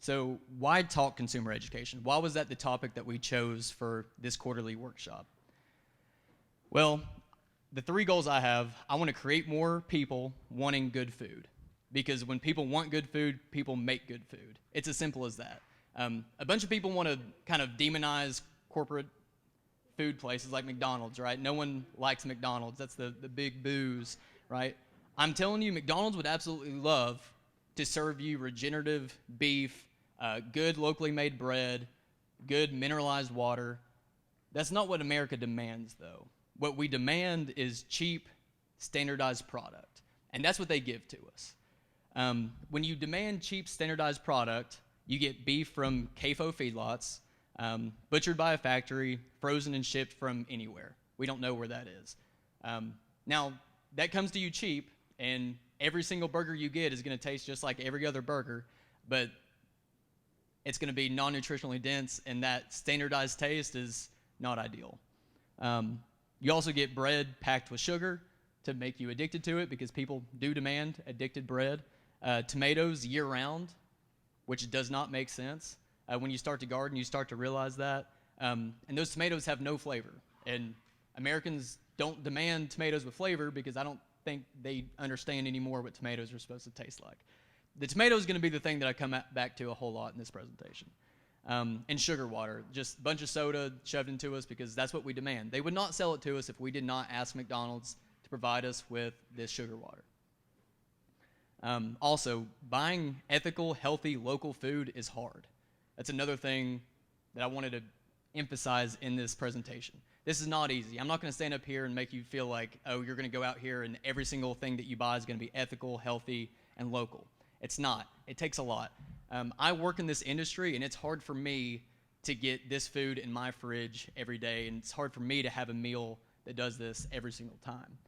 So why talk consumer education? Why was that the topic that we chose for this quarterly workshop? Well, the three goals I have, I want to create more people wanting good food. Because when people want good food, people make good food. It's as simple as that. A bunch of people want to kind of demonize corporate food places like McDonald's, right? No one likes McDonald's. That's the big booze, right? I'm telling you, McDonald's would absolutely love to serve you regenerative beef, good locally made bread, good mineralized water. That's not what America demands, though. What we demand is cheap, standardized product, and that's what they give to us. When you demand cheap, standardized product, you get beef from CAFO feedlots, butchered by a factory, frozen and shipped from anywhere. We don't know where that is. Now, that comes to you cheap, and every single burger you get is going to taste just like every other burger, but it's going to be non-nutritionally dense, and that standardized taste is not ideal. You also get bread packed with sugar to make you addicted to it, because people do demand addicted bread. Tomatoes year-round, which does not make sense. When you start to garden, you start to realize that. And those tomatoes have no flavor. And Americans don't demand tomatoes with flavor because I don't think they understand anymore what tomatoes are supposed to taste like. The tomato is going to be the thing that I come back to a whole lot in this presentation. And sugar water, just a bunch of soda shoved into us because that's what we demand. They would not sell it to us if we did not ask McDonald's to provide us with this sugar water. Also, buying ethical, healthy, local food is hard. That's another thing that I wanted to emphasize in this presentation. This is not easy. I'm not going to stand up here and make you feel like, oh, you're going to go out here and every single thing that you buy is going to be ethical, healthy, and local. It's not. It takes a lot. I work in this industry, and it's hard for me to get this food in my fridge every day, and it's hard for me to have a meal that does this every single time.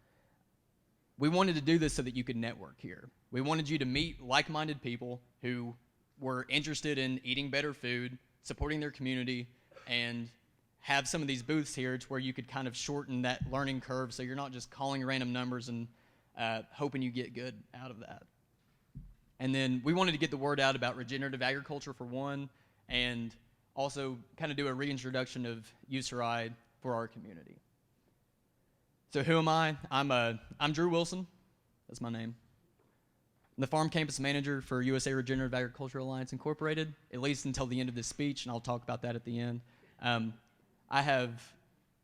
We wanted to do this so that you could network here. We wanted you to meet like-minded people who were interested in eating better food, supporting their community, and have some of these booths here to where you could kind of shorten that learning curve so you're not just calling random numbers and hoping you get good out of that. And then we wanted to get the word out about regenerative agriculture for one, and also kind of do a reintroduction of USARAAI for our community. So who am I? I'm Drew Wilson. That's my name. I'm the Farm Campus Manager for USA Regenerative Agriculture Alliance Incorporated, at least until the end of this speech, and I'll talk about that at the end. I'm not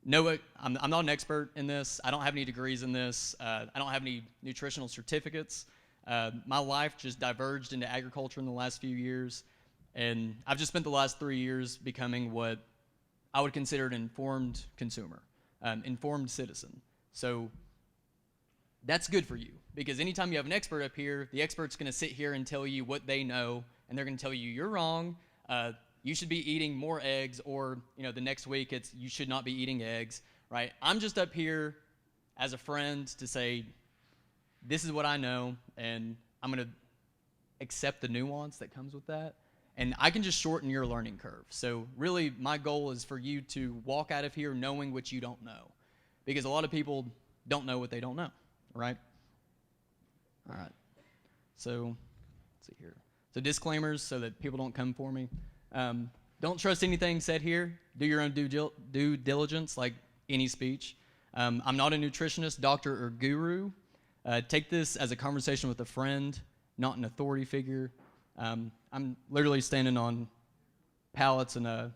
an expert in this. I don't have any degrees in this. I don't have any nutritional certificates. My life just diverged into agriculture in the last few years, and I've just spent the last 3 years becoming what I would consider an informed consumer, informed citizen. So that's good for you, because anytime you have an expert up here, the expert's going to sit here and tell you what they know, and they're going to tell you you're wrong, you should be eating more eggs, or the next week it's you should not be eating eggs, right? I'm just up here as a friend to say, this is what I know, and I'm going to accept the nuance that comes with that, and I can just shorten your learning curve. So really, my goal is for you to walk out of here knowing what you don't know, because a lot of people don't know what they don't know, right? All right. So let's see here. So disclaimers so that people don't come for me. Don't trust anything said here. Do your own due diligence, like any speech. I'm not a nutritionist, doctor, or guru. Take this as a conversation with a friend, not an authority figure. I'm literally standing on pallets and a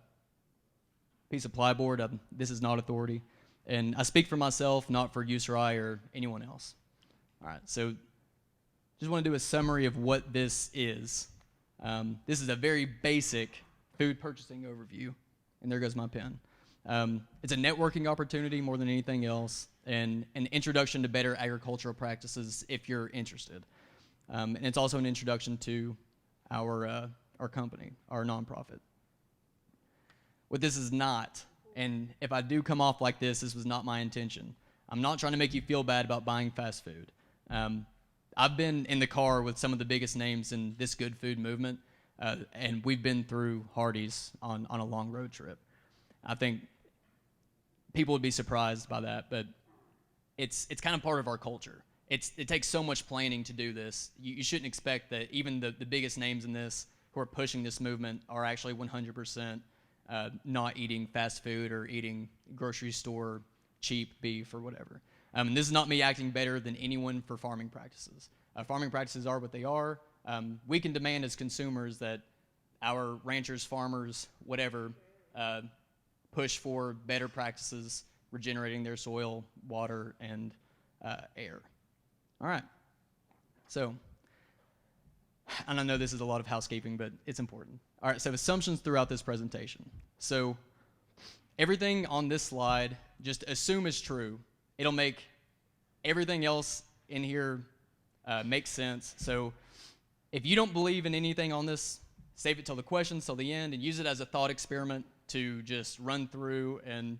piece of plyboard. This is not authority. And I speak for myself, not for USARAAI or anyone else. All right, so just want to do a summary of what this is. This is a very basic food purchasing overview. And there goes my pen. It's a networking opportunity more than anything else, and an introduction to better agricultural practices if you're interested. And it's also an introduction to our company, our nonprofit. What this is not, and if I do come off like this was not my intention. I'm not trying to make you feel bad about buying fast food. I've been in the car with some of the biggest names in this good food movement, and we've been through Hardee's on a long road trip. I think people would be surprised by that, but it's kind of part of our culture. It takes so much planning to do this. You shouldn't expect that even the biggest names in this who are pushing this movement are actually 100% not eating fast food or eating grocery store cheap beef or whatever. And this is not me acting better than anyone for farming practices. Farming practices are what they are. We can demand as consumers that our ranchers, farmers, whatever, push for better practices, regenerating their soil, water, and air. All right. So, and I know this is a lot of housekeeping, but it's important. All right, so assumptions throughout this presentation. So everything on this slide, just assume is true. It'll make everything else in here make sense. So if you don't believe in anything on this, save it till the questions, till the end, and use it as a thought experiment to just run through and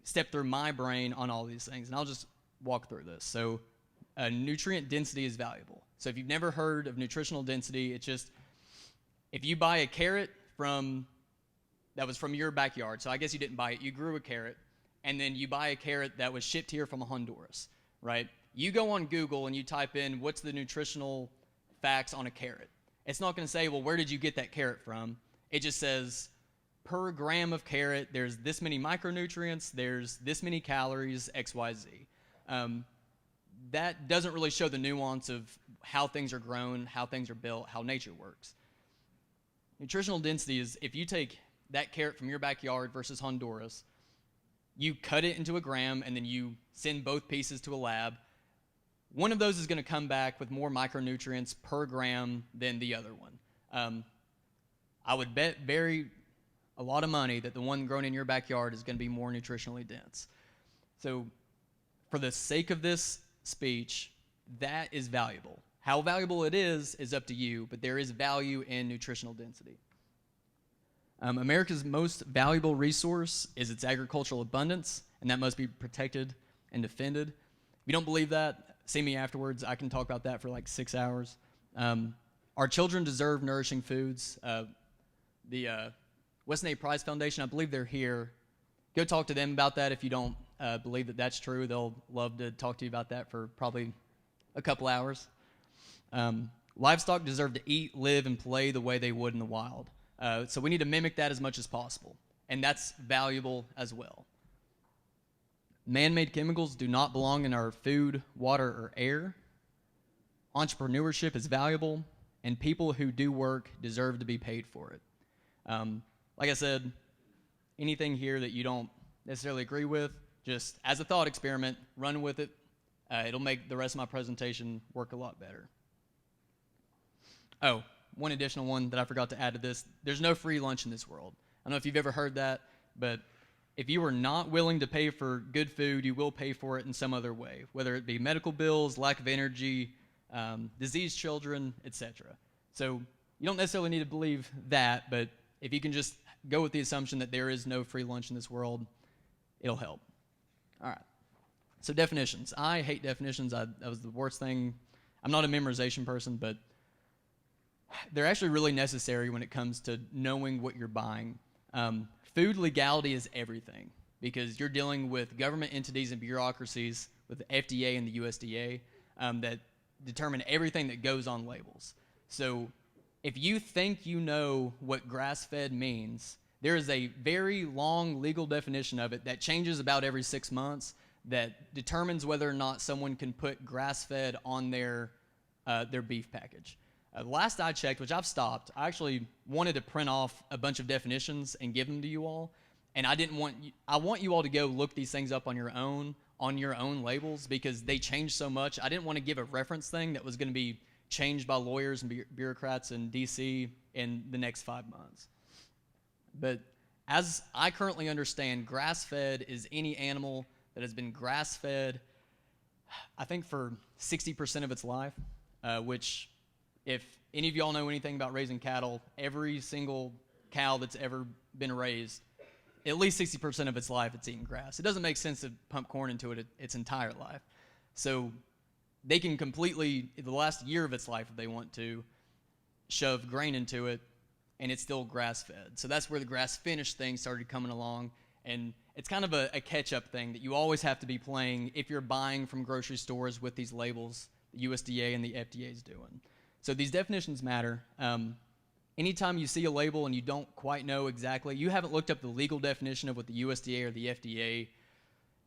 step through my brain on all these things. And I'll just walk through this. So nutrient density is valuable. So if you've never heard of nutritional density, it's just if you buy a carrot that was from your backyard, so I guess you didn't buy it, you grew a carrot, and then you buy a carrot that was shipped here from Honduras, right? You go on Google and you type in what's the nutritional facts on a carrot. It's not going to say, well, where did you get that carrot from? It just says per gram of carrot, there's this many micronutrients, there's this many calories, X, Y, Z. That doesn't really show the nuance of how things are grown, how things are built, how nature works. Nutritional density is if you take that carrot from your backyard versus Honduras, you cut it into a gram, and then you send both pieces to a lab. One of those is going to come back with more micronutrients per gram than the other one. I would bet a lot of money that the one grown in your backyard is going to be more nutritionally dense. So for the sake of this speech, that is valuable. How valuable it is up to you, but there is value in nutritional density. America's most valuable resource is its agricultural abundance, and that must be protected and defended. If you don't believe that, see me afterwards. I can talk about that for like 6 hours. Our children deserve nourishing foods. The Weston A. Price Foundation, I believe they're here. Go talk to them about that if you don't believe that that's true. They'll love to talk to you about that for probably a couple hours. Livestock deserve to eat, live, and play the way they would in the wild. So we need to mimic that as much as possible, and that's valuable as well. Man-made chemicals do not belong in our food, water, or air. Entrepreneurship is valuable, and people who do work deserve to be paid for it. Like I said, anything here that you don't necessarily agree with, just as a thought experiment, run with it. It'll make the rest of my presentation work a lot better. Oh, one additional one that I forgot to add to this. There's no free lunch in this world. I don't know if you've ever heard that, but if you are not willing to pay for good food, you will pay for it in some other way, whether it be medical bills, lack of energy, diseased children, etc. So you don't necessarily need to believe that, but if you can just go with the assumption that there is no free lunch in this world, it'll help. All right. So definitions. I hate definitions. That was the worst thing. I'm not a memorization person, but they're actually really necessary when it comes to knowing what you're buying. Food legality is everything because you're dealing with government entities and bureaucracies with the FDA and the USDA that determine everything that goes on labels. So if you think you know what grass-fed means, there is a very long legal definition of it that changes about every 6 months that determines whether or not someone can put grass-fed on their beef package. Last I checked, which I've stopped, I actually wanted to print off a bunch of definitions and give them to you all, and I want you all to go look these things up on your own labels because they change so much. I didn't want to give a reference thing that was going to be changed by lawyers and bureaucrats in DC in the next 5 months. But as I currently understand, grass-fed is any animal that has been grass-fed, I think for 60% of its life, which if any of y'all know anything about raising cattle, every single cow that's ever been raised, at least 60% of its life it's eating grass. It doesn't make sense to pump corn into it its entire life. So they can completely, the last year of its life if they want to, shove grain into it, and it's still grass-fed. So that's where the grass-finished thing started coming along, and it's kind of a catch-up thing that you always have to be playing if you're buying from grocery stores with these labels the USDA and the FDA is doing. So these definitions matter. Anytime you see a label and you don't quite know exactly, you haven't looked up the legal definition of what the USDA or the FDA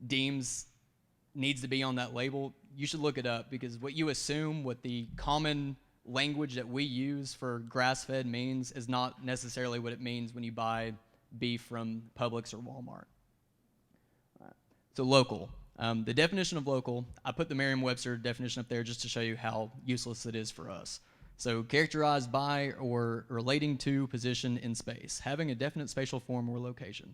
deems needs to be on that label, you should look it up, because what you assume, what the common language that we use for grass-fed means, is not necessarily what it means when you buy beef from Publix or Walmart. All right. So local. The definition of local, I put the Merriam-Webster definition up there just to show you how useless it is for us. So characterized by or relating to position in space, having a definite spatial form or location.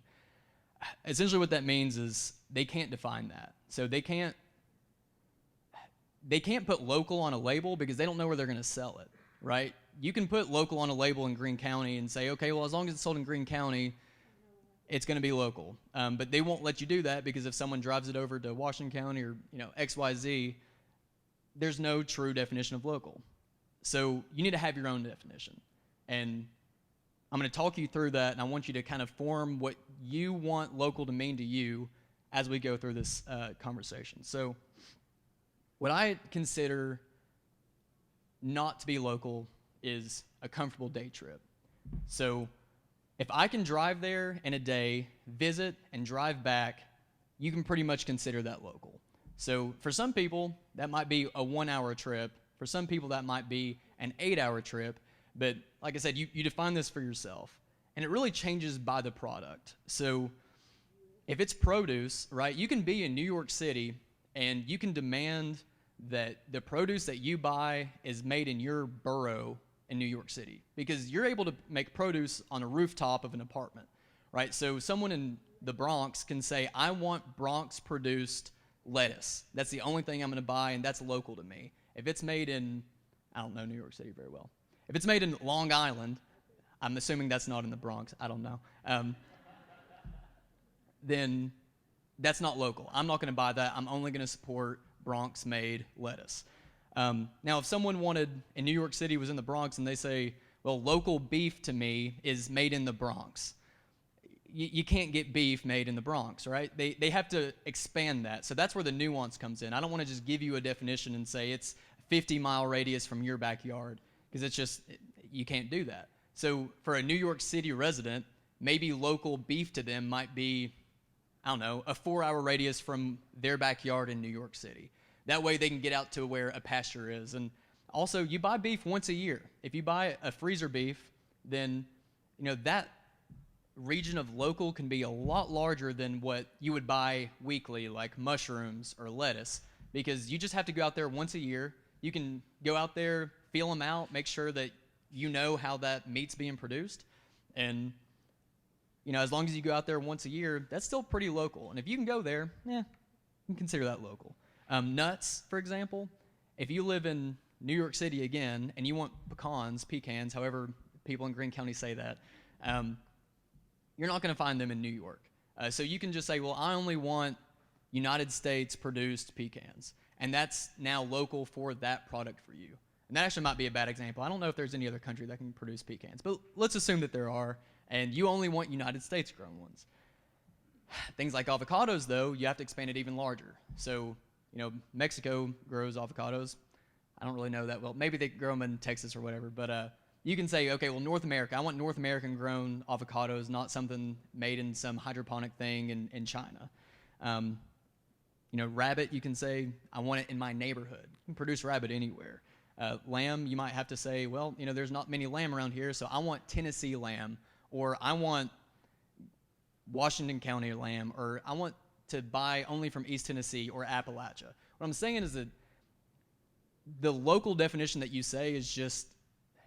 Essentially what that means is they can't define that. So they can't put local on a label because they don't know where they're going to sell it, right? You can put local on a label in Greene County and say, okay, well, as long as it's sold in Greene County, it's going to be local. But they won't let you do that, because if someone drives it over to Washington County or XYZ, there's no true definition of local. So you need to have your own definition. And I'm going to talk you through that, and I want you to kind of form what you want local to mean to you as we go through this conversation. So what I consider not to be local is a comfortable day trip. So if I can drive there in a day, visit, and drive back, you can pretty much consider that local. So for some people, that might be a 1-hour trip. For some people, that might be an 8-hour trip. But like I said, you define this for yourself. And it really changes by the product. So if it's produce, right, you can be in New York City and you can demand that the produce that you buy is made in your borough in New York City, because you're able to make produce on a rooftop of an apartment, right? So someone in the Bronx can say, I want Bronx produced lettuce. That's the only thing I'm going to buy, and that's local to me. If it's made in, I don't know New York City very well. If it's made in Long Island, I'm assuming that's not in the Bronx, I don't know, then that's not local. I'm not going to buy that. I'm only going to support Bronx-made lettuce. Now, if someone in New York City was in the Bronx and they say, well, local beef to me is made in the Bronx. You can't get beef made in the Bronx, right? They have to expand that. So that's where the nuance comes in. I don't want to just give you a definition and say it's 50-mile radius from your backyard, because it's just, you can't do that. So for a New York City resident, maybe local beef to them might be, I don't know, a 4-hour radius from their backyard in New York City. That way they can get out to where a pasture is. And also, you buy beef once a year. If you buy a freezer beef, then that region of local can be a lot larger than what you would buy weekly, like mushrooms or lettuce, because you just have to go out there once a year. You can go out there, feel them out, make sure that you know how that meat's being produced. And as long as you go out there once a year, that's still pretty local. And if you can go there, you can consider that local. Nuts, for example, if you live in New York City again, and you want pecans, however people in Greene County say that, you're not going to find them in New York. So you can just say, well, I only want United States produced pecans. And that's now local for that product for you. And that actually might be a bad example. I don't know if there's any other country that can produce pecans, but let's assume that there are, and you only want United States grown ones. Things like avocados, though, you have to expand it even larger. So, Mexico grows avocados. I don't really know that well. Maybe they grow them in Texas or whatever, but you can say, okay, well, North America, I want North American grown avocados, not something made in some hydroponic thing in China. Rabbit, you can say, I want it in my neighborhood. You can produce rabbit anywhere. Lamb, you might have to say, well, there's not many lamb around here, so I want Tennessee lamb, or I want Washington County lamb, or I want to buy only from East Tennessee or Appalachia. What I'm saying is that the local definition that you say is just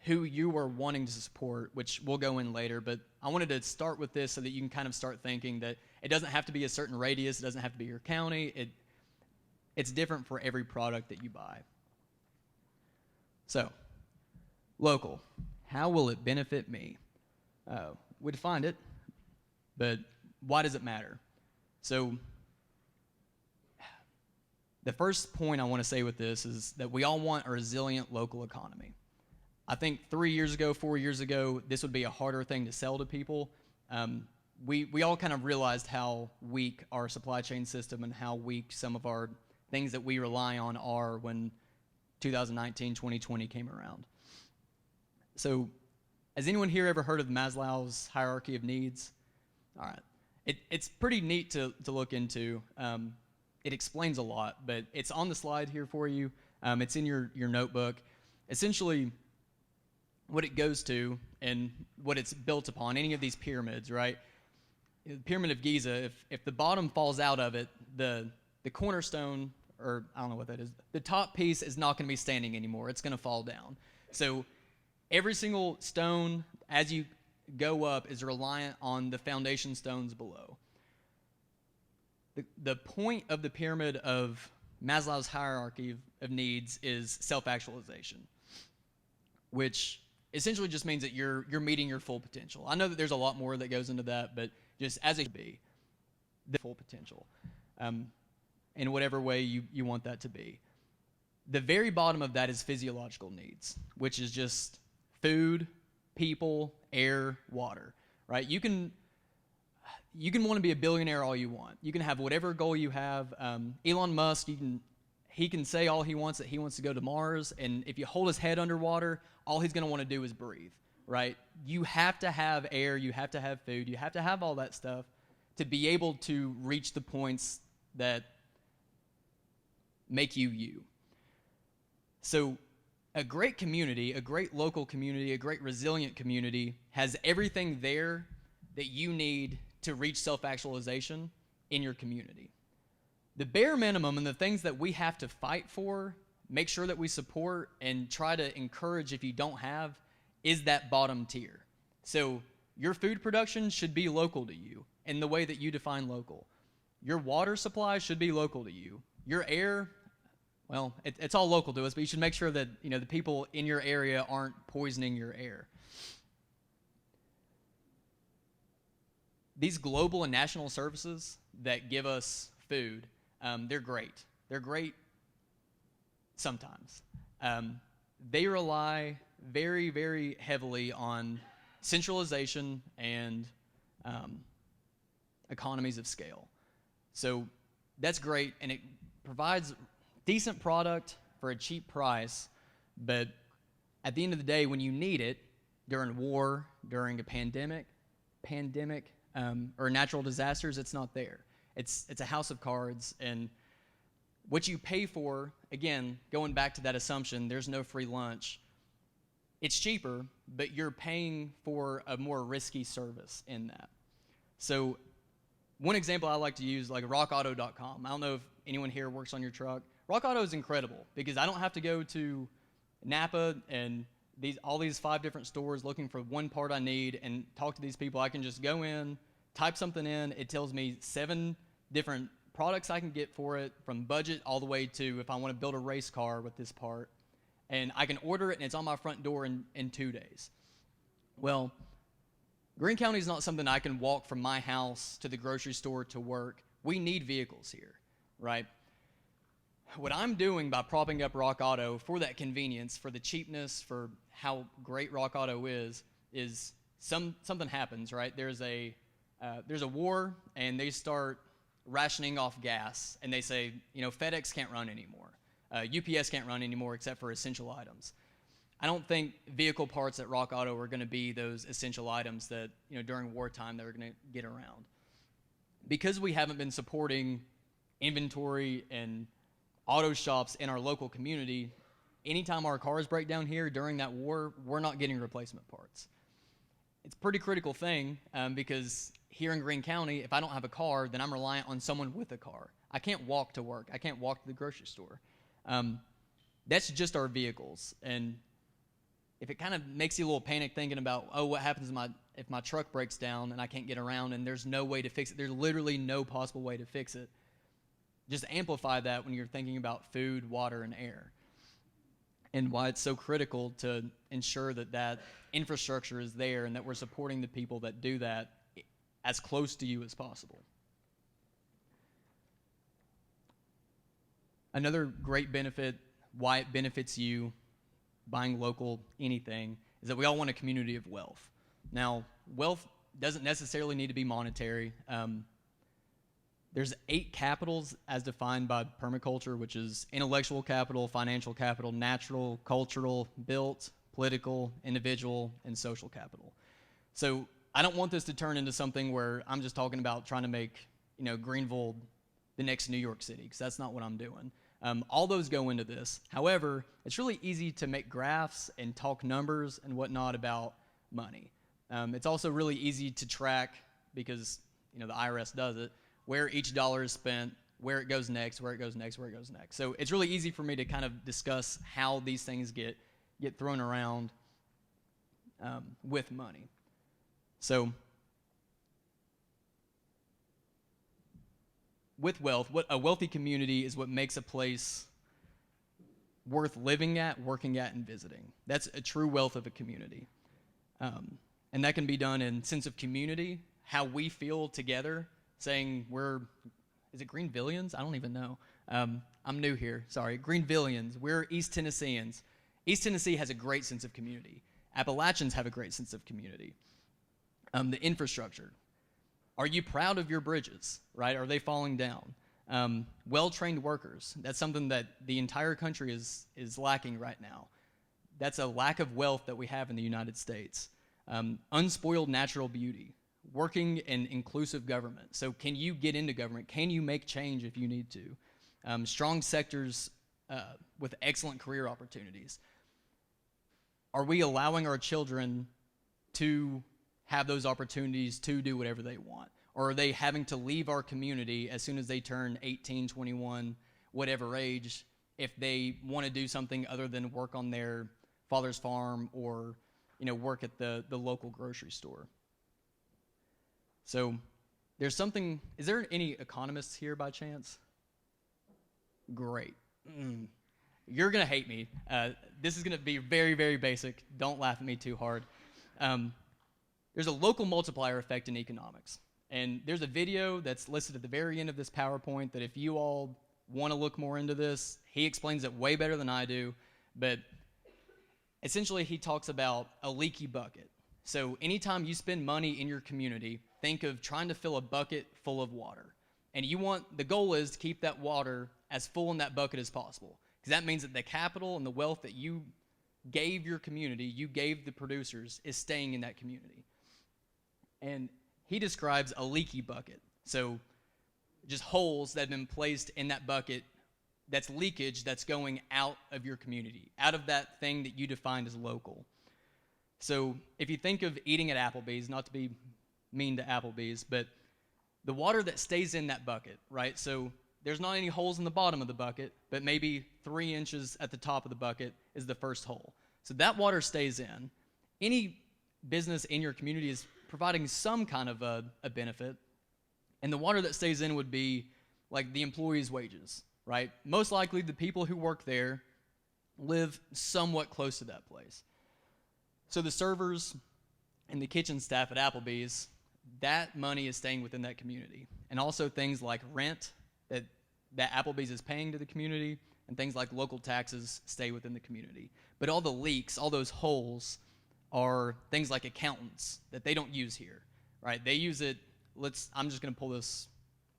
who you are wanting to support, which we'll go in later, but I wanted to start with this so that you can kind of start thinking that it doesn't have to be a certain radius, it doesn't have to be your county, it's different for every product that you buy. So, local, how will it benefit me? We defined it, but why does it matter? So, the first point I want to say with this is that we all want a resilient local economy. I think 3 years ago, 4 years ago, this would be a harder thing to sell to people. We all kind of realized how weak our supply chain system and how weak some of our things that we rely on are when 2019, 2020 came around. So, has anyone here ever heard of Maslow's hierarchy of needs? All right. It's pretty neat to look into. It explains a lot, but it's on the slide here for you. It's in your notebook. Essentially, what it goes to and what it's built upon, any of these pyramids, right? The Pyramid of Giza, if the bottom falls out of it, the cornerstone, or I don't know what that is, the top piece is not going to be standing anymore. It's going to fall down. So every single stone, as you go up, is reliant on the foundation stones below. The point of the pyramid of Maslow's hierarchy of needs is self-actualization, which essentially just means that you're meeting your full potential. I know that there's a lot more that goes into that, but just as it should be, the full potential, in whatever way you want that to be. The very bottom of that is physiological needs, which is just food, people, air, water, right? You can want to be a billionaire all you want. You can have whatever goal you have. Elon Musk, he can say all he wants, that he wants to go to Mars, and if you hold his head underwater, all he's going to want to do is breathe, right? You have to have air, you have to have food, you have to have all that stuff to be able to reach the points that make you you. So a great community, a great local community, a great resilient community has everything there that you need to reach self-actualization in your community. The bare minimum and the things that we have to fight for, make sure that we support and try to encourage if you don't have, is that bottom tier. So your food production should be local to you in the way that you define local. Your water supply should be local to you. Your air, well, it's all local to us, but you should make sure that the people in your area aren't poisoning your air. These global and national services that give us food, they're great. They're great sometimes. They rely very, very heavily on centralization and economies of scale. So that's great, and it provides decent product for a cheap price, but at the end of the day, when you need it, during war, during a pandemic, or natural disasters, it's not there. It's a house of cards, and what you pay for, again, going back to that assumption, there's no free lunch. It's cheaper, but you're paying for a more risky service in that. So one example I like to use, like rockauto.com. I don't know if anyone here works on your truck. Rock Auto is incredible because I don't have to go to Napa and all these 5 different stores looking for one part I need and talk to these people. I can just go in, type something in. It tells me 7 different products I can get for it, from budget all the way to if I want to build a race car with this part. And I can order it, and it's on my front door in 2 days. Well, Greene County is not something I can walk from my house to the grocery store to work. We need vehicles here, right? What I'm doing by propping up Rock Auto for that convenience, for the cheapness, for how great Rock Auto is something happens, right? There's a war, and they start rationing off gas, and they say, FedEx can't run anymore. UPS can't run anymore except for essential items. I don't think vehicle parts at Rock Auto are going to be those essential items that, during wartime they were going to get around. Because we haven't been supporting inventory and auto shops in our local community, anytime our cars break down here during that war, we're not getting replacement parts. It's a pretty critical thing because here in Greene County, if I don't have a car, then I'm reliant on someone with a car. I can't walk to work. I can't walk to the grocery store. That's just our vehicles. And if it kind of makes you a little panic thinking about, what happens if my truck breaks down and I can't get around and there's no way to fix it, there's literally no possible way to fix it. Just amplify that when you're thinking about food, water, and air, and why it's so critical to ensure that infrastructure is there and that we're supporting the people that do that as close to you as possible. Another great benefit, why it benefits you buying local anything, is that we all want a community of wealth. Now, wealth doesn't necessarily need to be monetary. There's 8 capitals as defined by permaculture, which is intellectual capital, financial capital, natural, cultural, built, political, individual, and social capital. So I don't want this to turn into something where I'm just talking about trying to make, Greenville the next New York City, because that's not what I'm doing. All those go into this. However, it's really easy to make graphs and talk numbers and whatnot about money. It's also really easy to track, because the IRS does it, where each dollar is spent, where it goes next, where it goes next, where it goes next. So it's really easy for me to kind of discuss how these things get thrown around with money. So with wealth, what a wealthy community is what makes a place worth living at, working at, and visiting. That's a true wealth of a community. And that can be done in sense of community, how we feel together, saying is it Greenvillians? I don't even know. I'm new here, sorry. Greenvillians, we're East Tennesseans. East Tennessee has a great sense of community. Appalachians have a great sense of community. The infrastructure. Are you proud of your bridges, right? Are they falling down? Well-trained workers. That's something that the entire country is lacking right now. That's a lack of wealth that we have in the United States. Unspoiled natural beauty. Working in inclusive government. So can you get into government? Can you make change if you need to? Strong sectors with excellent career opportunities. Are we allowing our children to have those opportunities to do whatever they want? Or are they having to leave our community as soon as they turn 18, 21, whatever age, if they want to do something other than work on their father's farm or work at the local grocery store? So is there any economists here by chance? Great. You're going to hate me. This is going to be very, very basic. Don't laugh at me too hard. There's a local multiplier effect in economics. And there's a video that's listed at the very end of this PowerPoint that if you all want to look more into this, he explains it way better than I do. But essentially, he talks about a leaky bucket. So anytime you spend money in your community, think of trying to fill a bucket full of water. And the goal is to keep that water as full in that bucket as possible. Because that means that the capital and the wealth that you gave your community, you gave the producers, is staying in that community. And he describes a leaky bucket. So just holes that have been placed in that bucket, that's leakage that's going out of your community, out of that thing that you defined as local. So if you think of eating at Applebee's, not to be mean to Applebee's, but the water that stays in that bucket, right? So there's not any holes in the bottom of the bucket, but maybe 3 inches at the top of the bucket is the first hole. So that water stays in. Any business in your community is providing some kind of a benefit, and the water that stays in would be like the employees' wages, right? Most likely the people who work there live somewhat close to that place. So the servers and the kitchen staff at Applebee's, that money is staying within that community. And also things like rent that Applebee's is paying to the community, and things like local taxes stay within the community. But all the leaks, all those holes, are things like accountants that they don't use here, right? They use it, I'm just going to pull this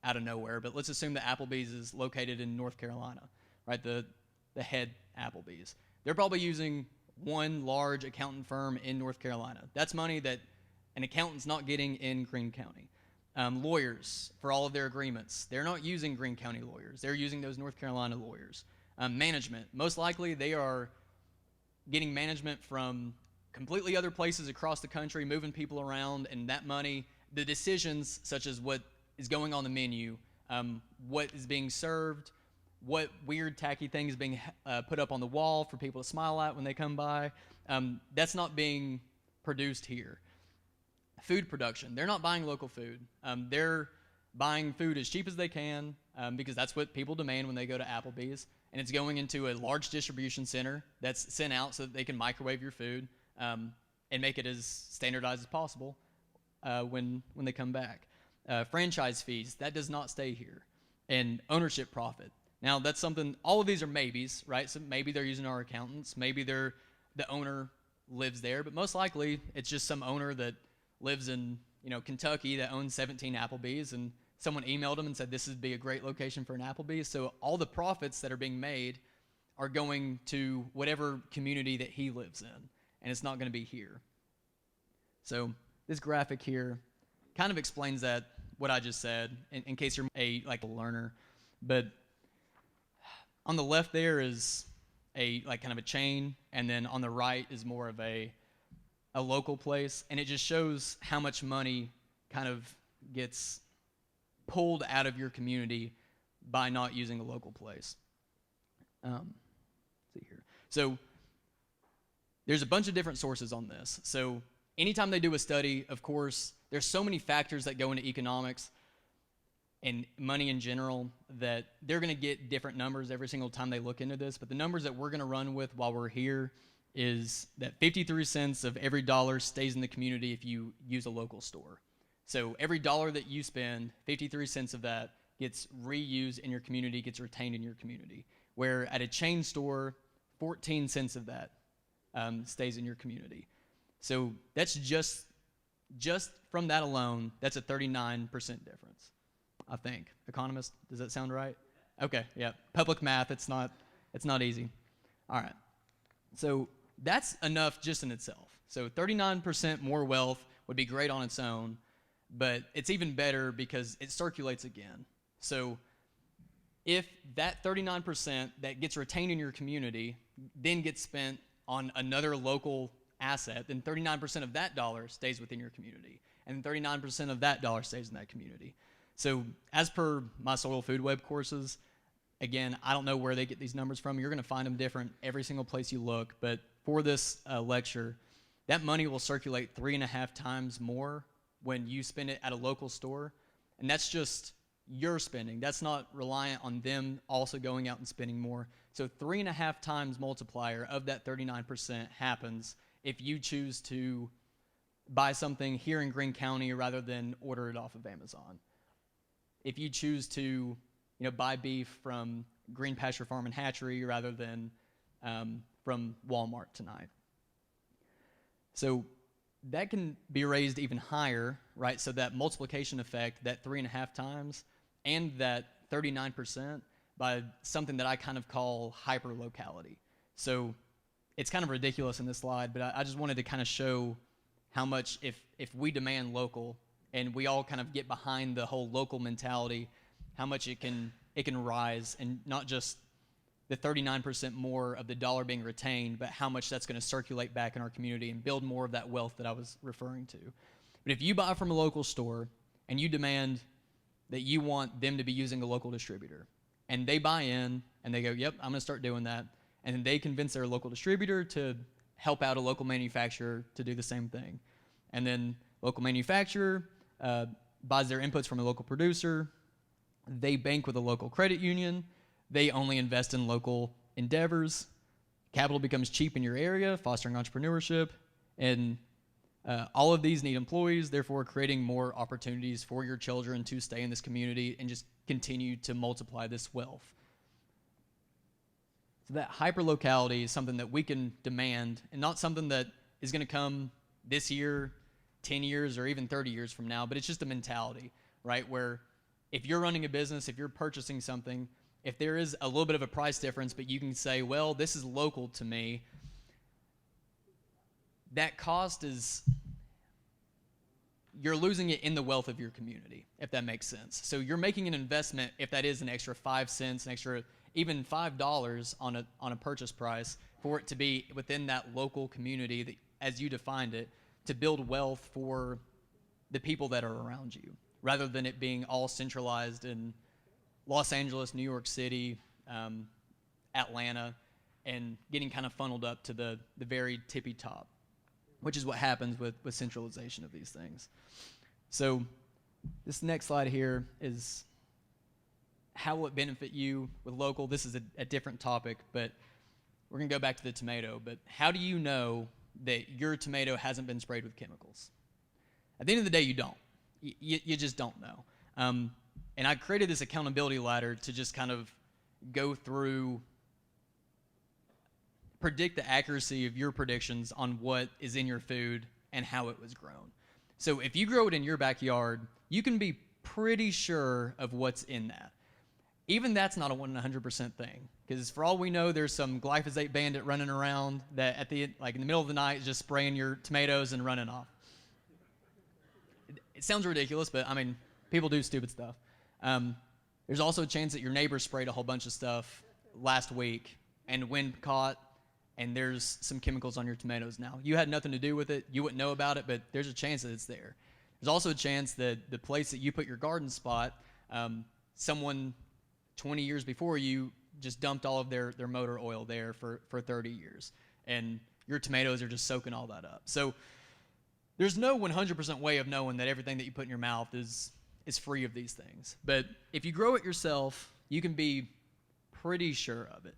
out of nowhere, but let's assume that Applebee's is located in North Carolina, right? The head Applebee's. They're probably using one large accountant firm in North Carolina. That's money that an accountant's not getting in Greene County. Lawyers, for all of their agreements, they're not using Greene County lawyers. They're using those North Carolina lawyers. Management, most likely they are getting management from completely other places across the country, moving people around, and that money, the decisions such as what is going on the menu, what is being served, what weird tacky thing is being put up on the wall for people to smile at when they come by, that's not being produced here. Food production, they're not buying local food. They're buying food as cheap as they can because that's what people demand when they go to Applebee's, and it's going into a large distribution center that's sent out so that they can microwave your food and make it as standardized as possible when they come back. Franchise fees, that does not stay here. And ownership profit. Now, that's something, all of these are maybes, right? So maybe they're using our accountants. Maybe the owner lives there, but most likely it's just some owner that lives in Kentucky that owns 17 Applebee's, and someone emailed him and said this would be a great location for an Applebee's. So all the profits that are being made are going to whatever community that he lives in. and it's not going to be here. So this graphic here kind of explains that, what I just said, in case you're a learner. But on the left there is a kind of a chain, and then on the right is more of a local place, and it just shows how much money kind of gets pulled out of your community by not using a local place. Let's see here. So there's a bunch of different sources on this. So anytime they do a study, of course, there's so many factors that go into economics and money in general that they're going to get different numbers every single time they look into this. But the numbers that we're going to run with while we're here is that 53 cents of every dollar stays in the community if you use a local store. So every dollar that you spend, 53 cents of that gets reused in your community, gets retained in your community. Where at a chain store, 14 cents of that stays in your community. So that's just from that alone, that's a 39% difference, I think. Economist, does that sound right? Okay, yeah. Public math, it's not easy. All right. So that's enough just in itself. So 39% more wealth would be great on its own, but it's even better because it circulates again. So if that 39% that gets retained in your community then gets spent on another local asset, then 39% of that dollar stays within your community, and 39% of that dollar stays in that community. So as per my soil food web courses, again, I don't know where they get these numbers from. You're going to find them different every single place you look, but for this lecture, that money will circulate 3.5 times more when you spend it at a local store, and that's just your spending. That's not reliant on them also going out and spending more. So 3.5 times multiplier of that 39% happens if you choose to buy something here in Greene County rather than order it off of Amazon. If you choose to buy beef from Green Pasture Farm and Hatchery rather than from Walmart tonight. So that can be raised even higher, right? So that multiplication effect, that 3.5 times, and that 39% by something that I kind of call hyper-locality. So it's kind of ridiculous in this slide, but I just wanted to kind of show how much if we demand local and we all kind of get behind the whole local mentality, how much it can rise, and not just the 39% more of the dollar being retained, but how much that's going to circulate back in our community and build more of that wealth that I was referring to. But if you buy from a local store and you demand that you want them to be using a local distributor, and they buy in and they go, yep, I'm going to start doing that, and then they convince their local distributor to help out a local manufacturer to do the same thing. And then local manufacturer buys their inputs from a local producer, they bank with a local credit union, they only invest in local endeavors, capital becomes cheap in your area, fostering entrepreneurship, and all of these need employees, therefore creating more opportunities for your children to stay in this community and just continue to multiply this wealth. So that hyper-locality is something that we can demand, and not something that is going to come this year, 10 years, or even 30 years from now, but it's just a mentality, right? Where if you're running a business, if you're purchasing something, if there is a little bit of a price difference, but you can say, well, this is local to me, that cost is, you're losing it in the wealth of your community, if that makes sense. So you're making an investment, if that is an extra 5 cents, an extra even $5 on a purchase price, for it to be within that local community that, as you defined it, to build wealth for the people that are around you, rather than it being all centralized in Los Angeles, New York City, Atlanta, and getting kind of funneled up to the very tippy top, which is what happens with centralization of these things. So this next slide here is how will it benefit you with local. This is a different topic, but we're going to go back to the tomato. But how do you know that your tomato hasn't been sprayed with chemicals? At the end of the day, you don't. You just don't know. And I created this accountability ladder to just kind of go through, predict the accuracy of your predictions on what is in your food and how it was grown. So if you grow it in your backyard, you can be pretty sure of what's in that. Even that's not a 100% thing. Because for all we know, there's some glyphosate bandit running around that at the like in the middle of the night is just spraying your tomatoes and running off. It sounds ridiculous, but I mean, people do stupid stuff. There's also a chance that your neighbor sprayed a whole bunch of stuff last week and wind caught, and there's some chemicals on your tomatoes now. You had nothing to do with it. You wouldn't know about it, but there's a chance that it's there. There's also a chance that the place that you put your garden spot, someone 20 years before you just dumped all of their motor oil there for 30 years, and your tomatoes are just soaking all that up. So there's no 100% way of knowing that everything that you put in your mouth is free of these things. But if you grow it yourself, you can be pretty sure of it.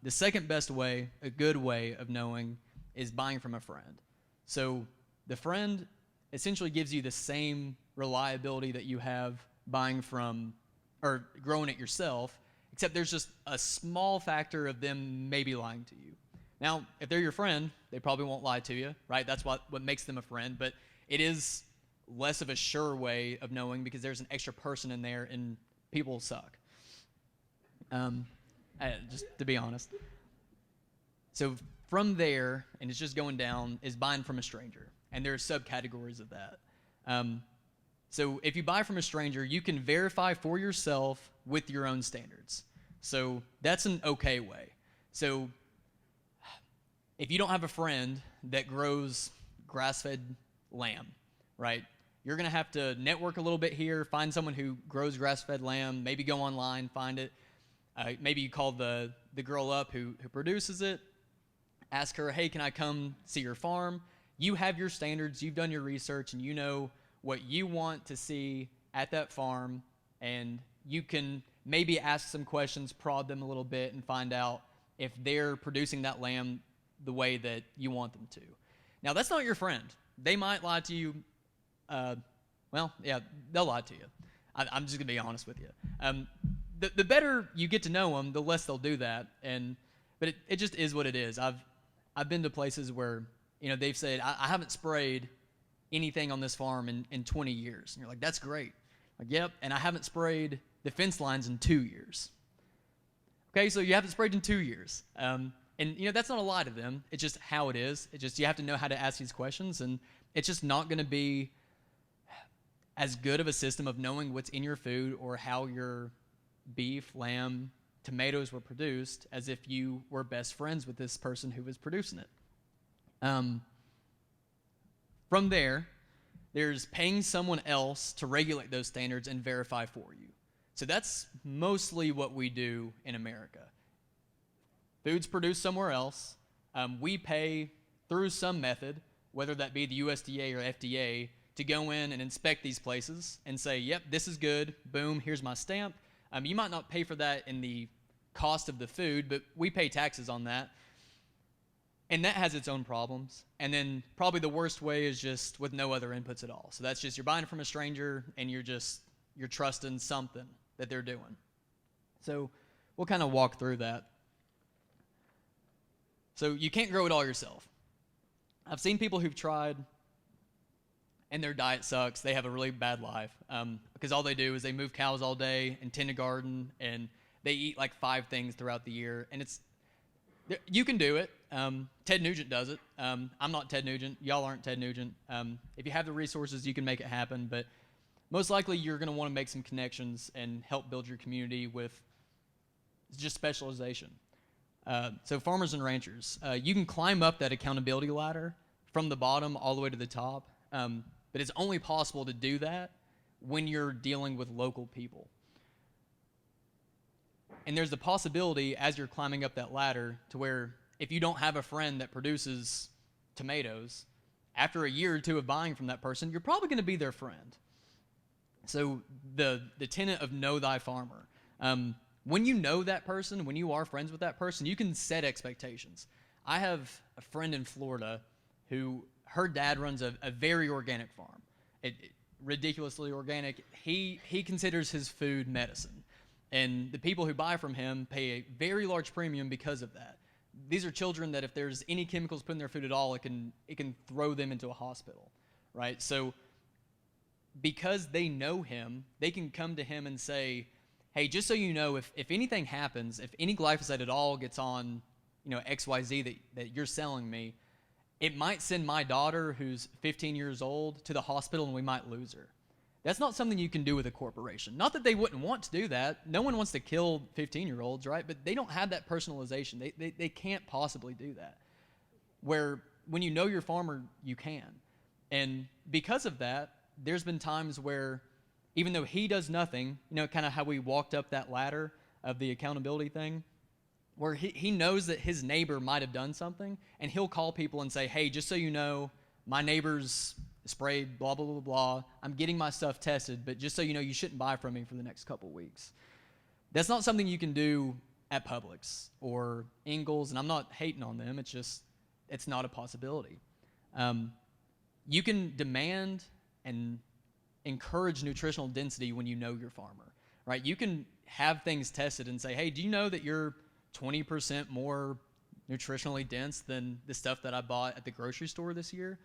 The second best way, a good way of knowing, is buying from a friend. So the friend essentially gives you the same reliability that you have buying from or growing it yourself, except there's just a small factor of them maybe lying to you. Now, if they're your friend, they probably won't lie to you, right? That's what makes them a friend, but it is less of a sure way of knowing because there's an extra person in there and people suck. Just to be honest. So from there, and it's just going down, is buying from a stranger. And there are subcategories of that. So if you buy from a stranger, you can verify for yourself with your own standards. So that's an okay way. So if you don't have a friend that grows grass-fed lamb, right, you're going to have to network a little bit here, find someone who grows grass-fed lamb, maybe go online, find it. Maybe you call the girl up who produces it, ask her, hey, can I come see your farm? You have your standards, you've done your research, and you know what you want to see at that farm, and you can maybe ask some questions, prod them a little bit, and find out if they're producing that lamb the way that you want them to. Now, that's not your friend. They might lie to you. They'll lie to you. I'm just going to be honest with you. The better you get to know them, the less they'll do that. But it just is what it is. I've been to places where they've said, I haven't sprayed anything on this farm in 20 years. And you're like, that's great. Like, yep, and I haven't sprayed the fence lines in 2 years. Okay, so you haven't sprayed in 2 years. And that's not a lie to them. It's just how it is. It's just you have to know how to ask these questions, and it's just not going to be as good of a system of knowing what's in your food or how your beef, lamb, tomatoes were produced as if you were best friends with this person who was producing it. From there's paying someone else to regulate those standards and verify for you. So that's mostly what we do in America. Food's produced somewhere else. We pay through some method, whether that be the USDA or FDA, to go in and inspect these places and say, yep, this is good. Boom, here's my stamp. You might not pay for that in the cost of the food, but we pay taxes on that. And that has its own problems. And then probably the worst way is just with no other inputs at all. So that's just you're buying it from a stranger and you're trusting something that they're doing. So we'll kind of walk through that. So you can't grow it all yourself. I've seen people who've tried and their diet sucks. They have a really bad life because all they do is they move cows all day and tend a garden, and they eat like 5 things throughout the year. And you can do it. Ted Nugent does it. I'm not Ted Nugent. Y'all aren't Ted Nugent. If you have the resources, you can make it happen. But most likely you're going to want to make some connections and help build your community with just specialization. So farmers and ranchers, you can climb up that accountability ladder from the bottom all the way to the top. But it's only possible to do that when you're dealing with local people. And there's the possibility as you're climbing up that ladder to where if you don't have a friend that produces tomatoes, after a year or two of buying from that person, you're probably going to be their friend. So the tenet of know thy farmer. When you know that person, when you are friends with that person, you can set expectations. I have a friend in Florida who her dad runs a very organic farm. Ridiculously organic. He considers his food medicine. And the people who buy from him pay a very large premium because of that. These are children that if there's any chemicals put in their food at all, it can throw them into a hospital, right? So because they know him, they can come to him and say, hey, just so you know, if anything happens, if any glyphosate at all gets on, XYZ that you're selling me, it might send my daughter, who's 15 years old, to the hospital and we might lose her. That's not something you can do with a corporation. Not that they wouldn't want to do that. No one wants to kill 15-year-olds, right? But they don't have that personalization. They can't possibly do that. Where when you know your farmer, you can. And because of that, there's been times where even though he does nothing, kind of how we walked up that ladder of the accountability thing, where he knows that his neighbor might have done something, and he'll call people and say, hey, just so you know, my neighbor's sprayed, blah, blah, blah, blah. I'm getting my stuff tested, but just so you know, you shouldn't buy from me for the next couple weeks. That's not something you can do at Publix or Ingles, and I'm not hating on them. It's not a possibility. You can demand and encourage nutritional density when you know your farmer, right? You can have things tested and say, hey, do you know that you're 20% more nutritionally dense than the stuff that I bought at the grocery store this year?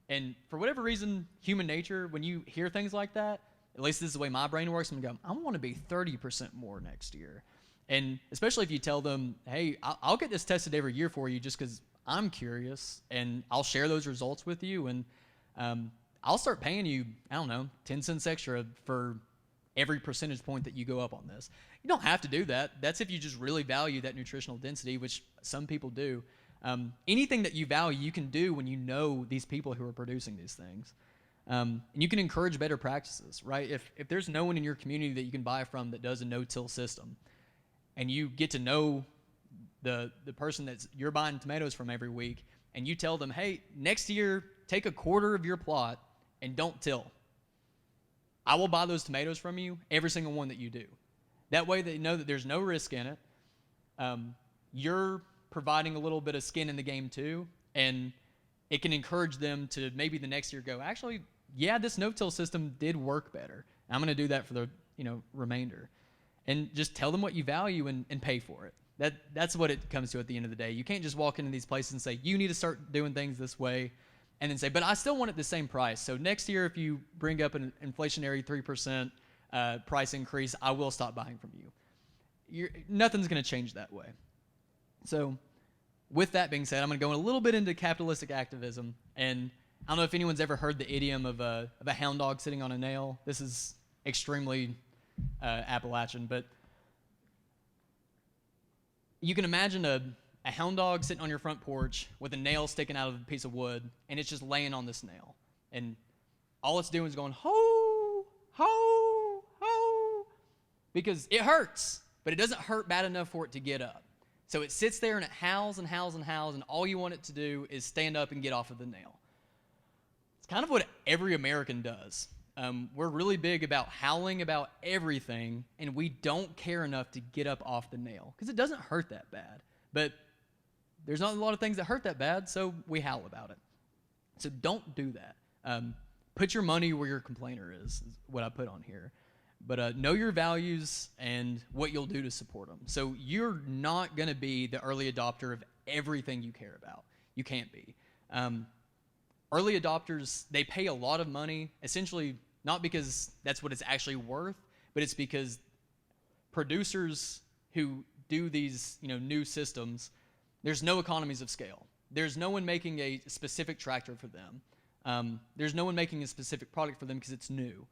And for whatever reason, human nature, when you hear things like that, at least this is the way my brain works, I'm going to go, I want to be 30% more next year. And especially if you tell them, hey, I'll get this tested every year for you just because I'm curious, and I'll share those results with you, and I'll start paying you, 10 cents extra for every percentage point that you go up on this. You don't have to do that. That's if you just really value that nutritional density, which some people do. Anything that you value, you can do when you know these people who are producing these things. And you can encourage better practices, right? If there's no one in your community that you can buy from that does a no-till system, and you get to know the person that you're buying tomatoes from every week, and you tell them, hey, next year, take a quarter of your plot and don't till. I will buy those tomatoes from you, every single one that you do. That way they know that there's no risk in it. You're providing a little bit of skin in the game too, and it can encourage them to maybe the next year go, actually, yeah, this no-till system did work better. I'm going to do that for the remainder. And just tell them what you value and pay for it. That's what it comes to at the end of the day. You can't just walk into these places and say, you need to start doing things this way, and then say, but I still want it the same price. So next year, if you bring up an inflationary 3% price increase, I will stop buying from you. Nothing's going to change that way. So with that being said, I'm going to go a little bit into capitalistic activism. And I don't know if anyone's ever heard the idiom of a hound dog sitting on a nail. This is extremely Appalachian, but you can imagine a hound dog sitting on your front porch with a nail sticking out of a piece of wood, and it's just laying on this nail. And all it's doing is going, ho, ho, ho, because it hurts, but it doesn't hurt bad enough for it to get up. So it sits there and it howls and howls and howls, and all you want it to do is stand up and get off of the nail. It's kind of what every American does. We're really big about howling about everything, and we don't care enough to get up off the nail because it doesn't hurt that bad. But there's not a lot of things that hurt that bad, so we howl about it. So don't do that. Put your money where your complainer is what I put on here. But know your values and what you'll do to support them. So you're not going to be the early adopter of everything you care about. You can't be. Early adopters, they pay a lot of money, essentially not because that's what it's actually worth, but it's because producers who do these new systems, there's no economies of scale. There's no one making a specific tractor for them. There's no one making a specific product for them because it's new.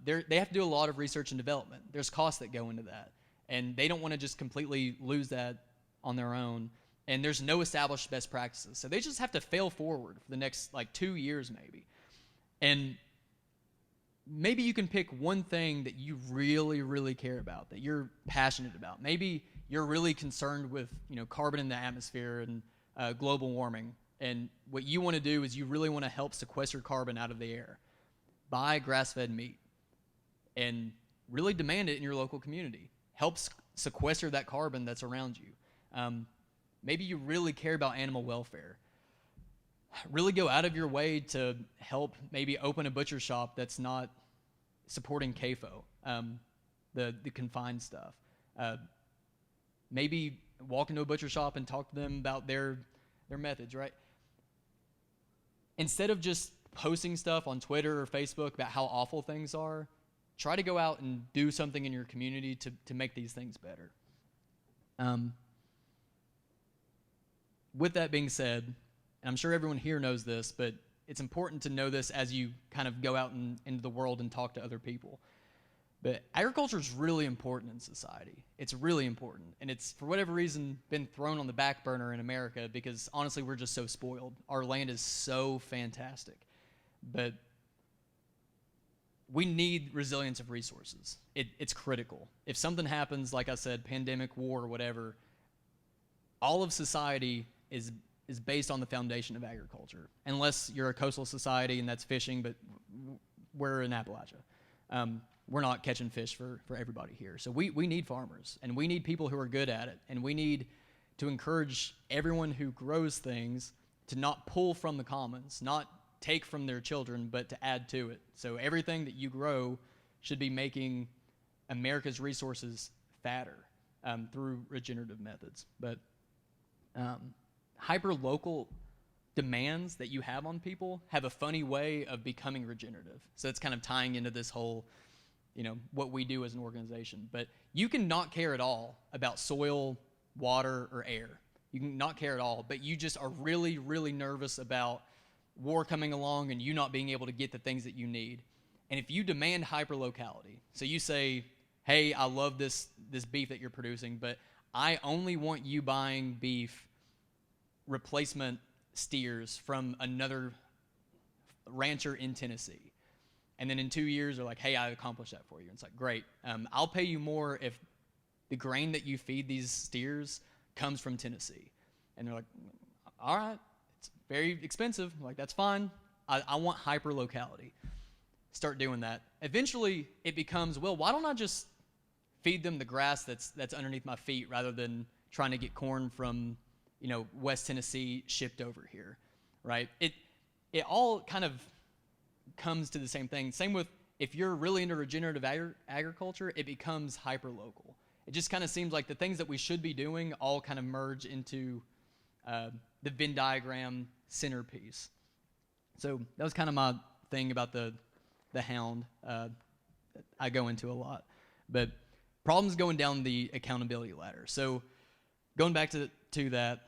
They have to do a lot of research and development. There's costs that go into that, and they don't want to just completely lose that on their own. And there's no established best practices. So they just have to fail forward for the next 2 years maybe. And maybe you can pick one thing that you really, really care about, that you're passionate about. Maybe you're really concerned with carbon in the atmosphere and global warming. And what you want to do is you really want to help sequester carbon out of the air. Buy grass-fed meat and really demand it in your local community. Help sequester that carbon that's around you. Maybe you really care about animal welfare. Really go out of your way to help maybe open a butcher shop that's not supporting CAFO, the confined stuff. Maybe walk into a butcher shop and talk to them about their methods, right? Instead of just posting stuff on Twitter or Facebook about how awful things are, try to go out and do something in your community to make these things better. With that being said, and I'm sure everyone here knows this, but it's important to know this as you kind of go out into the world and talk to other people. But agriculture is really important in society. It's really important. And it's, for whatever reason, been thrown on the back burner in America because, honestly, we're just so spoiled. Our land is so fantastic. But we need resilience of resources. It's critical. If something happens, like I said, pandemic, war, or whatever, all of society is based on the foundation of agriculture. Unless you're a coastal society and that's fishing, but we're in Appalachia. We're not catching fish for everybody here. So we need farmers, and we need people who are good at it, and we need to encourage everyone who grows things to not pull from the commons, not take from their children, but to add to it. So everything that you grow should be making America's resources fatter through regenerative methods. But hyper-local demands that you have on people have a funny way of becoming regenerative. So it's kind of tying into this whole, what we do as an organization. But you can not care at all about soil, water, or air. You can not care at all, but you just are really, really nervous about war coming along and you not being able to get the things that you need. And if you demand hyper-locality, so you say, hey, I love this beef that you're producing, but I only want you buying beef replacement steers from another rancher in Tennessee. And then in 2 years, they're like, hey, I accomplished that for you. And it's like, great. I'll pay you more if the grain that you feed these steers comes from Tennessee. And they're like, all right, it's very expensive. I'm like, that's fine. I want hyper-locality. Start doing that. Eventually, it becomes, well, why don't I just feed them the grass that's underneath my feet rather than trying to get corn from, West Tennessee shipped over here, right? It all kind of comes to the same thing. Same with, if you're really into regenerative agriculture, it becomes hyper-local. It just kind of seems like the things that we should be doing all kind of merge into the Venn diagram centerpiece. So that was kind of my thing about the hound. I go into a lot. But problems going down the accountability ladder. So going back to that,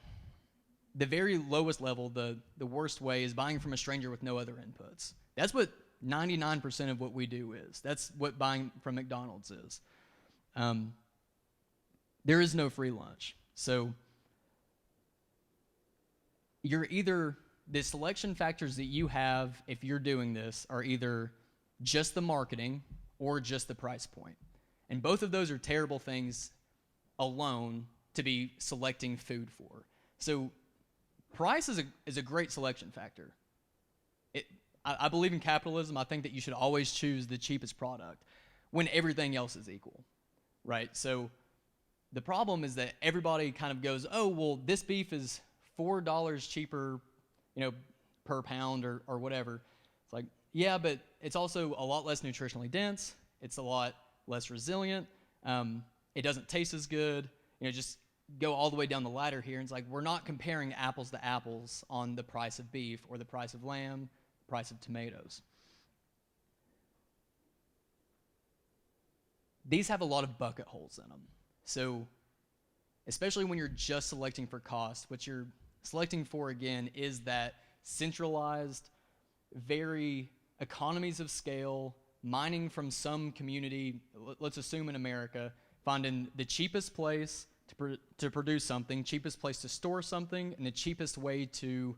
the very lowest level, the worst way is buying from a stranger with no other inputs. That's what 99% of what we do is. That's what buying from McDonald's is. There is no free lunch. So the selection factors that you have if you're doing this are either just the marketing or just the price point. And both of those are terrible things alone to be selecting food for. So price is a great selection factor. I believe in capitalism. I think that you should always choose the cheapest product when everything else is equal, right? So the problem is that everybody kind of goes, oh, well, this beef is $4 cheaper, per pound or whatever. It's like, yeah, but it's also a lot less nutritionally dense. It's a lot less resilient. It doesn't taste as good. Just go all the way down the ladder here. And it's like, we're not comparing apples to apples on the price of beef or the price of lamb, the price of tomatoes. These have a lot of bucket holes in them. So especially when you're just selecting for cost, what you're selecting for, again, is that centralized, very economies of scale, mining from some community, let's assume in America, finding the cheapest place to produce something, cheapest place to store something, and the cheapest way to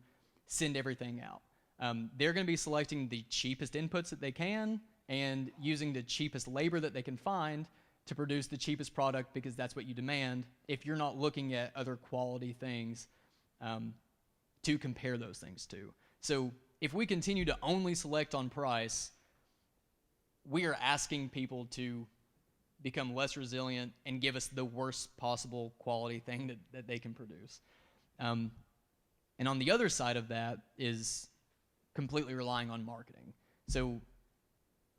send everything out. They're going to be selecting the cheapest inputs that they can and using the cheapest labor that they can find to produce the cheapest product because that's what you demand if you're not looking at other quality things to compare those things to. So if we continue to only select on price, we are asking people to become less resilient and give us the worst possible quality thing that they can produce. And on the other side of that is completely relying on marketing. So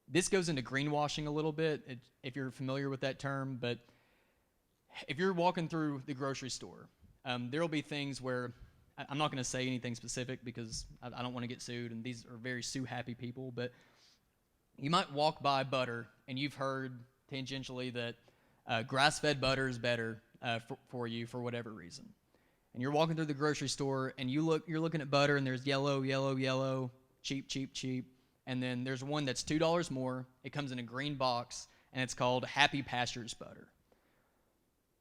this goes into greenwashing a little bit, if you're familiar with that term, but if you're walking through the grocery store, there will be things where, I'm not going to say anything specific because I don't want to get sued, and these are very sue-happy people, but You might walk by butter, and you've heard tangentially that grass-fed butter is better for you for whatever reason. And you're walking through the grocery store, and you're looking at butter, and there's yellow, yellow, yellow, cheap, cheap, cheap. And then there's one that's $2 more. It comes in a green box, and it's called Happy Pastures butter.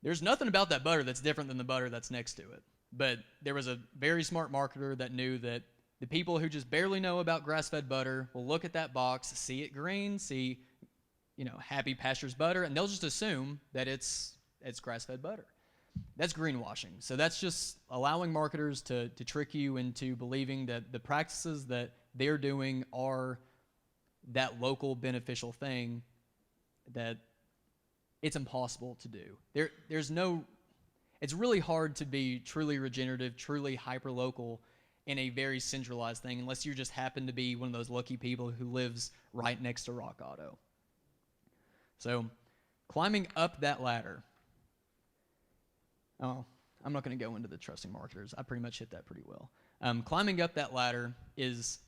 There's nothing about that butter that's different than the butter that's next to it. But there was a very smart marketer that knew that the people who just barely know about grass-fed butter will look at that box, see it green, see, Happy Pastures butter, and they'll just assume that it's grass-fed butter. That's greenwashing. So that's just allowing marketers to trick you into believing that the practices that they're doing are that local beneficial thing that it's impossible to do. It's really hard to be truly regenerative, truly hyper-local in a very centralized thing unless you just happen to be one of those lucky people who lives right next to Rock Auto. So climbing up that ladder. Oh, I'm not going to go into the trusting marketers. I pretty much hit that pretty well. Climbing up that ladder is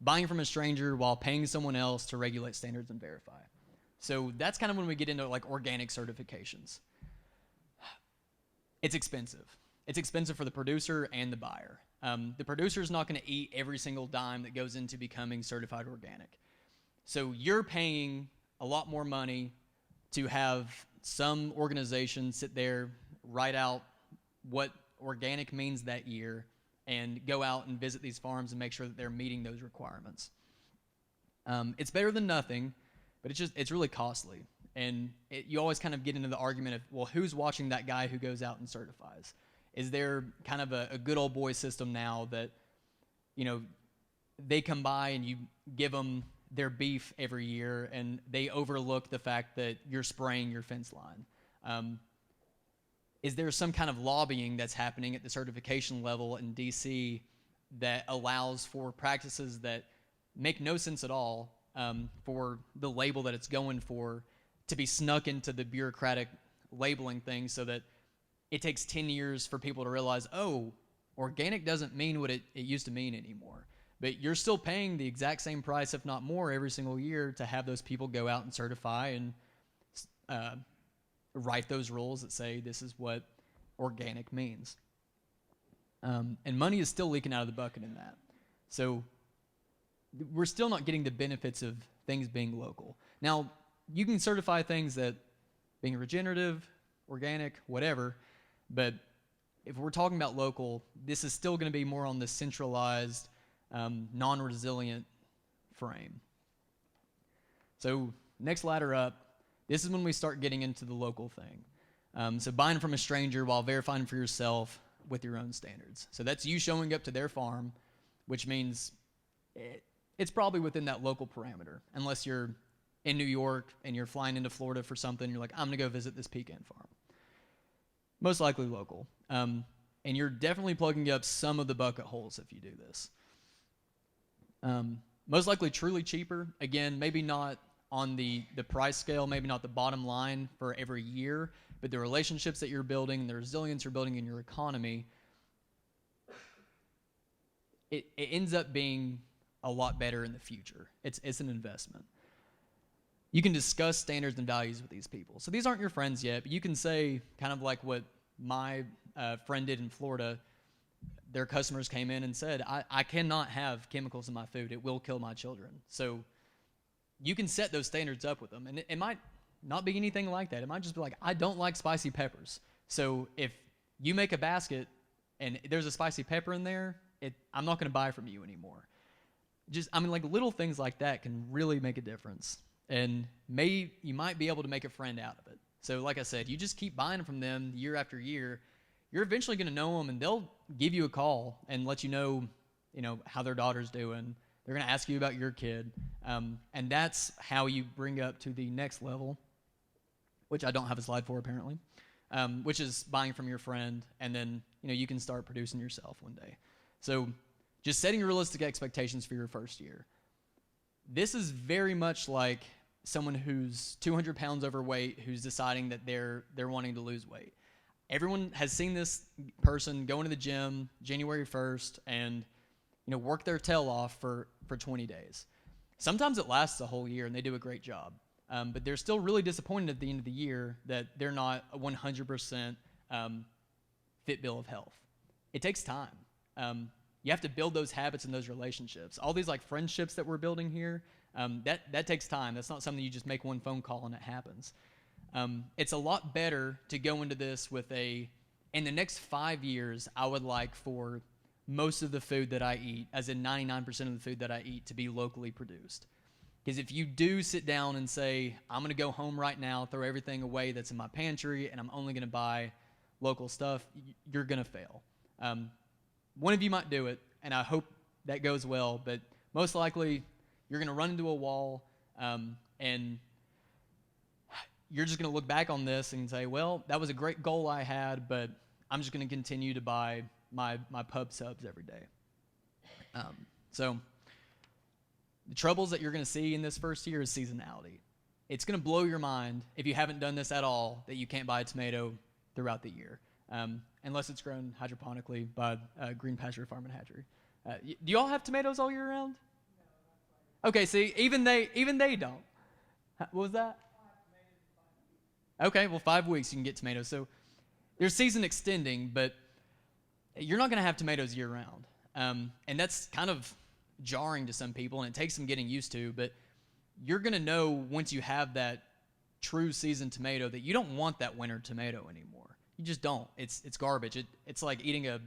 buying from a stranger while paying someone else to regulate standards and verify. So that's kind of when we get into like organic certifications. It's expensive. It's expensive for the producer and the buyer. The producer is not going to eat every single dime that goes into becoming certified organic. So you're paying a lot more money to have some organization sit there, write out what organic means that year, and go out and visit these farms and make sure that they're meeting those requirements. It's better than nothing, but it's really costly. And you always kind of get into the argument of, well, who's watching that guy who goes out and certifies? Is there kind of a good old boy system now that, they come by and you give them their beef every year and they overlook the fact that you're spraying your fence line? Is there some kind of lobbying that's happening at the certification level in DC that allows for practices that make no sense at all for the label that it's going for to be snuck into the bureaucratic labeling thing so that it takes 10 years for people to realize, oh, organic doesn't mean what it used to mean anymore. But you're still paying the exact same price, if not more, every single year to have those people go out and certify and write those rules that say this is what organic means. And money is still leaking out of the bucket in that. So we're still not getting the benefits of things being local. Now, you can certify things that being regenerative, organic, whatever, but if we're talking about local, this is still going to be more on the centralized, non-resilient frame. So next ladder up, this is when we start getting into the local thing. So buying from a stranger while verifying for yourself with your own standards. So that's you showing up to their farm, which means it's probably within that local parameter, unless you're in New York and you're flying into Florida for something, you're like, I'm going to go visit this pecan farm. Most likely local. And you're definitely plugging up some of the bucket holes if you do this. Most likely truly cheaper. Again, maybe not on the price scale, maybe not the bottom line for every year, but the relationships that you're building, the resilience you're building in your economy, it ends up being a lot better in the future. It's an investment. You can discuss standards and values with these people. So these aren't your friends yet, but you can say kind of like what my friend did in Florida. Their customers came in and said, I cannot have chemicals in my food. It will kill my children. So you can set those standards up with them. And it might not be anything like that. It might just be like, I don't like spicy peppers. So if you make a basket and there's a spicy pepper in there, I'm not going to buy from you anymore. Like little things like that can really make a difference. And you might be able to make a friend out of it. So like I said, you just keep buying from them year after year. You're eventually going to know them, and they'll give you a call and let you know, how their daughter's doing. They're going to ask you about your kid. And that's how you bring up to the next level, which I don't have a slide for apparently, which is buying from your friend. And then, you can start producing yourself one day. So just setting realistic expectations for your first year. This is very much like someone who's 200 pounds overweight who's deciding that they're wanting to lose weight. Everyone has seen this person go into the gym January 1st and work their tail off for 20 days. Sometimes it lasts a whole year and they do a great job. But they're still really disappointed at the end of the year that they're not a 100% fit bill of health. It takes time. You have to build those habits and those relationships. All these like friendships that we're building here, that takes time. That's not something you just make one phone call and it happens. It's a lot better to go into this with in the next 5 years, I would like for most of the food that I eat, as in 99% of the food that I eat, to be locally produced. Because if you do sit down and say, I'm going to go home right now, throw everything away that's in my pantry, and I'm only going to buy local stuff, you're going to fail. One of you might do it, and I hope that goes well, but most likely you're going to run into a wall, and you're just going to look back on this and say, well, that was a great goal I had, but I'm just going to continue to buy my pub subs every day. So the troubles that you're going to see in this first year is seasonality. It's going to blow your mind if you haven't done this at all that you can't buy a tomato throughout the year, unless it's grown hydroponically by Green Pasture Farm and Hatchery. Do you all have tomatoes all year round? Okay, see, even they don't. What was that? Okay, well, 5 weeks you can get tomatoes. So there's season extending, but you're not going to have tomatoes year round. And that's kind of jarring to some people, and it takes some getting used to, but you're going to know once you have that true season tomato that you don't want that winter tomato anymore. You just don't. It's garbage. It's like eating a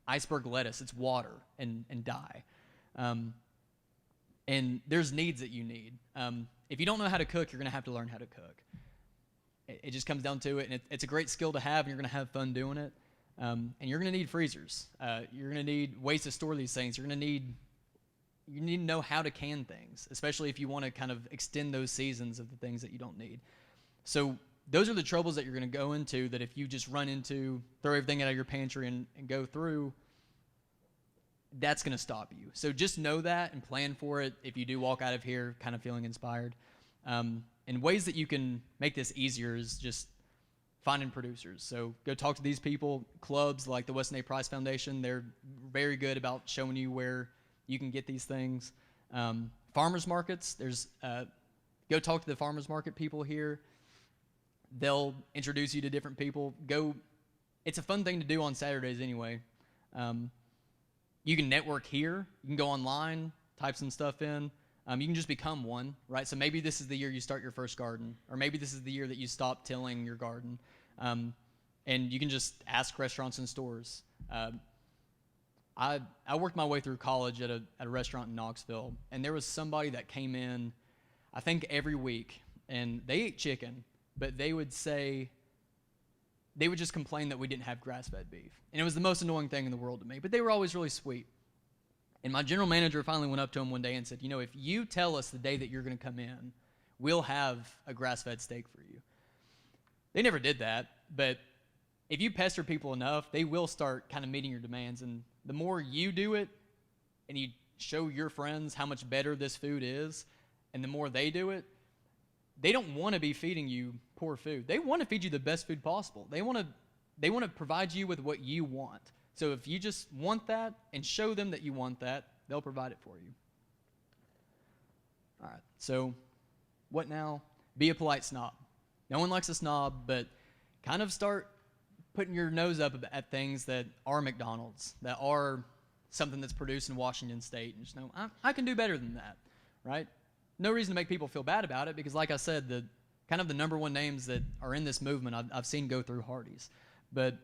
iceberg lettuce. It's water and dye. And there's needs that you need. If you don't know how to cook, you're going to have to learn how to cook. It just comes down to it, and it's a great skill to have, and you're going to have fun doing it. And you're going to need freezers. You're going to need ways to store these things. You need to know how to can things, especially if you want to kind of extend those seasons of the things that you don't need. So those are the troubles that you're going to go into, that if you just run into, throw everything out of your pantry and go through, that's going to stop you. So just know that and plan for it if you do walk out of here kind of feeling inspired. And ways that you can make this easier is just finding producers. So go talk to these people. Clubs like the Weston A. Price Foundation, they're very good about showing you where you can get these things. Farmers markets, go talk to the farmers market people here. They'll introduce you to different people. It's a fun thing to do on Saturdays anyway. You can network here. You can go online, type some stuff in. You can just become one, right? So maybe this is the year you start your first garden, or maybe this is the year that you stop tilling your garden. And you can just ask restaurants and stores. I worked my way through college at a restaurant in Knoxville, and there was somebody that came in, I think every week, and they ate chicken, but they would just complain that we didn't have grass-fed beef. And it was the most annoying thing in the world to me, but they were always really sweet. And my general manager finally went up to him one day and said, if you tell us the day that you're going to come in, we'll have a grass-fed steak for you. They never did that, but if you pester people enough, they will start kind of meeting your demands. And the more you do it and you show your friends how much better this food is, and the more they do it, they don't want to be feeding you poor food. They want to feed you the best food possible. They want to provide you with what you want. So if you just want that and show them that you want that, they'll provide it for you. All right, so what now? Be a polite snob. No one likes a snob, but kind of start putting your nose up at things that are McDonald's, that are something that's produced in Washington State, and just know, I can do better than that, right? No reason to make people feel bad about it, because like I said, the number one names that are in this movement I've seen go through Hardee's. But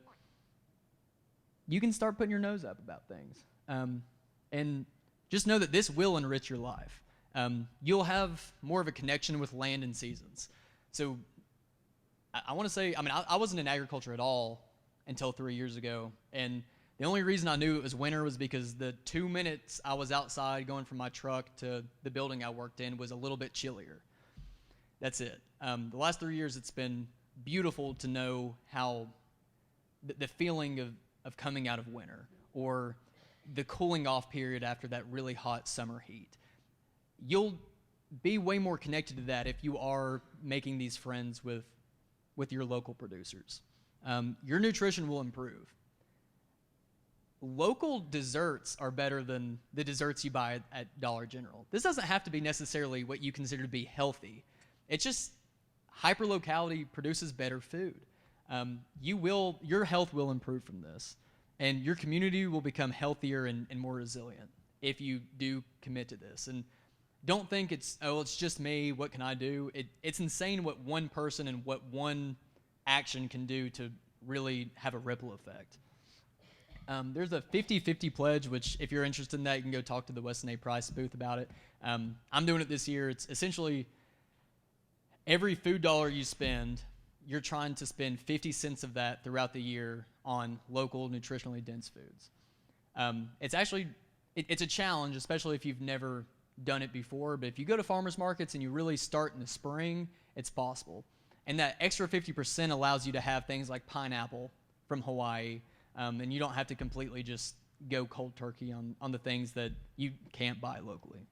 you can start putting your nose up about things. And just know that this will enrich your life. You'll have more of a connection with land and seasons. So I want to say, I wasn't in agriculture at all until 3 years ago. And the only reason I knew it was winter was because the 2 minutes I was outside going from my truck to the building I worked in was a little bit chillier. That's it. The last 3 years, it's been beautiful to know how the feeling of coming out of winter, or the cooling off period after that really hot summer heat. You'll be way more connected to that if you are making these friends with your local producers. Your nutrition will improve. local desserts are better than the desserts you buy at Dollar General. This doesn't have to be necessarily what you consider to be healthy. It's just hyper-locality produces better food. Your health will improve from this, and your community will become healthier and more resilient if you do commit to this. And don't think it's just me, what can I do? It's insane what one person and what one action can do to really have a ripple effect. There's a 50-50 pledge, which if you're interested in that, you can go talk to the Weston A. Price booth about it. I'm doing it this year. It's essentially every food dollar you spend, you're trying to spend 50 cents of that throughout the year on local, nutritionally dense foods. It's a challenge, especially if you've never done it before, but if you go to farmers markets and you really start in the spring, it's possible. And that extra 50% allows you to have things like pineapple from Hawaii, and you don't have to completely just go cold turkey on the things that you can't buy locally.